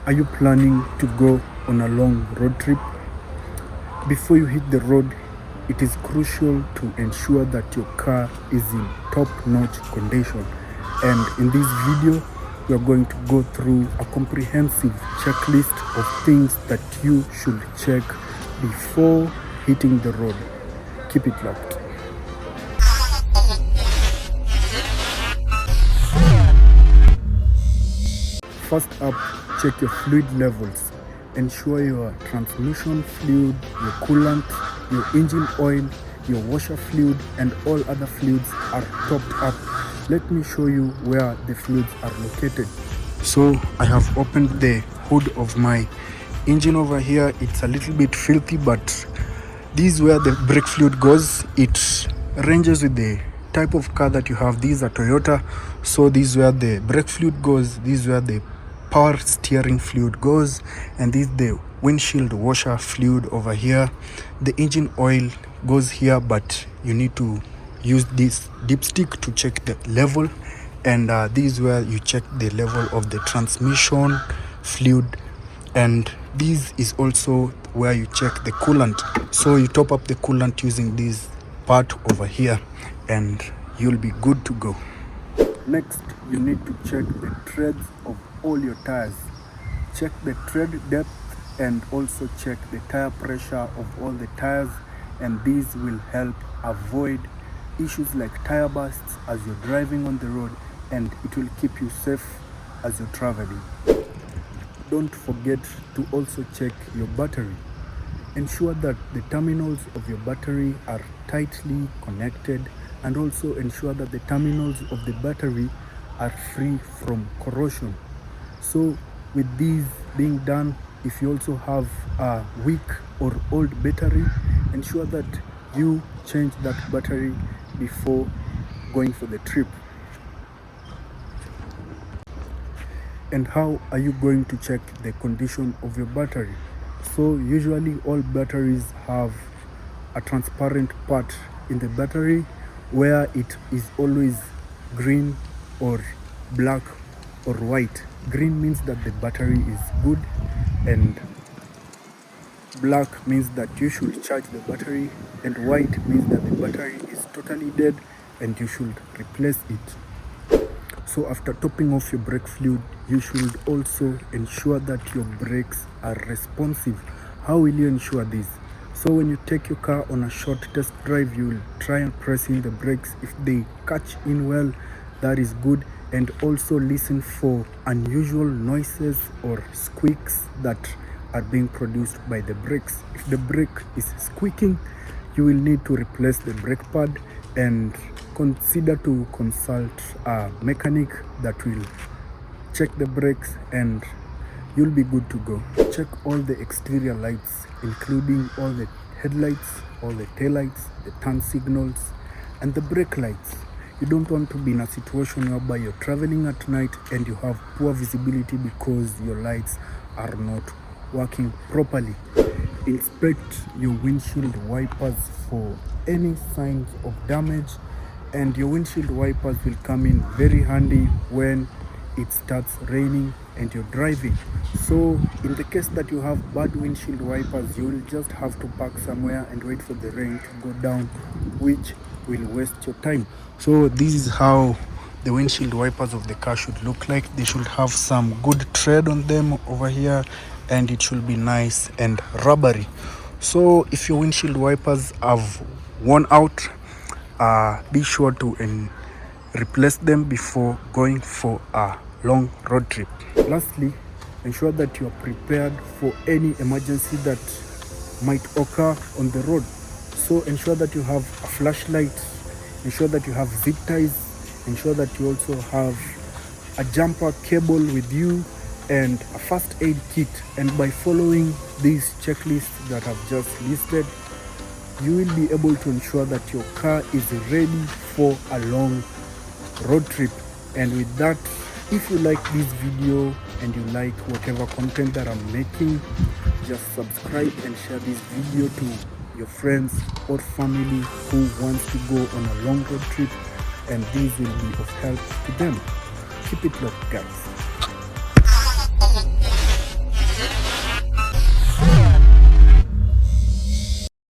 Are you planning to go on a long road trip? Before you hit the road, it is crucial to ensure that your car is in top-notch condition. And in this video, we are going to go through a comprehensive checklist of things that you should check before hitting the road. Keep it locked. First up, check your fluid levels. Ensure your transmission fluid, your coolant, your engine oil, your washer fluid and all other fluids are topped up. Let me show you where the fluids are located. So I have opened the hood of my engine over here. It's a little bit filthy, but this is where the brake fluid goes. It ranges with the type of car that you have. This is a Toyota, so this is where the brake fluid goes. This is where the power steering fluid goes, and this is the windshield washer fluid over here. The engine oil goes here, but you need to use this dipstick to check the level, and this is where you check the level of the transmission fluid, and this is also where you check the coolant. So you top up the coolant using this part over here and you'll be good to go. Next, you need to check the treads of all your tires. Check the tread depth and also check the tire pressure of all the tires, and these will help avoid issues like tire bursts as you're driving on the road, and it will keep you safe as you're traveling. Don't forget to also check your battery. Ensure that the terminals of your battery are tightly connected, and also ensure that the terminals of the battery are free from corrosion. So with these being done, if you also have a weak or old battery, ensure that you change that battery before going for the trip. And how are you going to check the condition of your battery? So usually all batteries have a transparent part in the battery where it is always green or black or white. Green means that the battery is good, and black means that you should charge the battery, and white means that the battery is totally dead and you should replace it. So after topping off your brake fluid, you should also ensure that your brakes are responsive. How will you ensure this? So when you take your car on a short test drive, you will try and press in the brakes. If they catch in well, that is good. And also listen for unusual noises or squeaks that are being produced by the brakes. If the brake is squeaking, you will need to replace the brake pad, and consider to consult a mechanic that will check the brakes, and you'll be good to go. Check all the exterior lights, including all the headlights, all the taillights, the turn signals, and the brake lights. You don't want to be in a situation whereby you're traveling at night and you have poor visibility because your lights are not working properly. Inspect your windshield wipers for any signs of damage, and your windshield wipers will come in very handy when it starts raining and you're driving. So in the case that you have bad windshield wipers, you will just have to park somewhere and wait for the rain to go down, which will waste your time. So this is how the windshield wipers of the car should look like. They should have some good tread on them over here, and it should be nice and rubbery. So if your windshield wipers have worn out, be sure to replace them before going for a long road trip. Lastly, ensure that you are prepared for any emergency that might occur on the road. So ensure that you have a flashlight, ensure that you have zip ties, ensure that you also have a jumper cable with you and a first aid kit. And by following these checklists that I've just listed, you will be able to ensure that your car is ready for a long road trip. And with that, if you like this video and you like whatever content that I'm making, just subscribe and share this video to your friends or family who wants to go on a long road trip, and this will be of help to them. Keep it locked, guys.